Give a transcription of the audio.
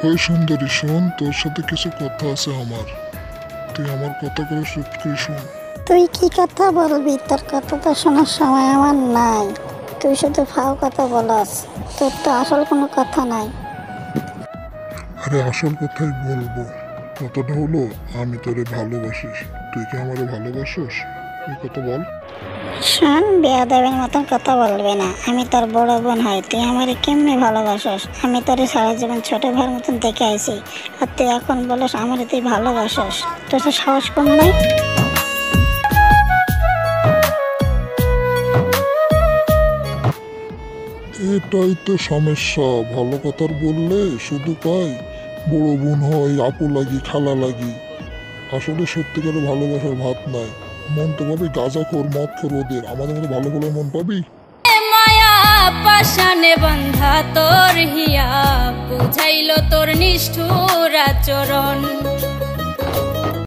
ওই সুন্দরী শোন, তোর সাথে কিছু কথা আছে আমার। তুই আমার কথা করে চুপ করে শোন। তুই কি কথা বলবি? তোর কথা তো শোনার সময় আমার নাই। তুই শুধু ফাও কথা বলাস, তোর তো আসল কোনো কথা নাই। আরে আসল কথাই বলবো। কথাটা হলো, আমি তোরে ভালোবাসিস। তুই কি আমারে ভালোবাসিস? এই কথা বল। শোন, বেয়াদবের মতন কথা বলবি না। আমি তোর বড় বোন হয়, তুই আমারে কেমনে ভালোবাসস? আমি তোরে সারা জীবন ছোট ভাইয়ের মতন দেখে আইছি, আর তুই এখন বলস আমারে তুই ভালোবাসস? তোর তো সাহস কম নাই। এটাই তো সমস্যা। ভালো কথা বললে শুধু কয় বড় বোন হয়, আপু লাগি, খালা লাগি। আসলে সত্যিকারের ভালোবাসার ভাত নাই। মন তো পাবি গাঁজাখোর, মদখোর ওদের। আমাদের মতো ভালো ভালো মন পাবি? মায়া পাশানে বন্ধা তোর হিয়া, বুঝাইল তোর নিষ্ঠুর আচরণ।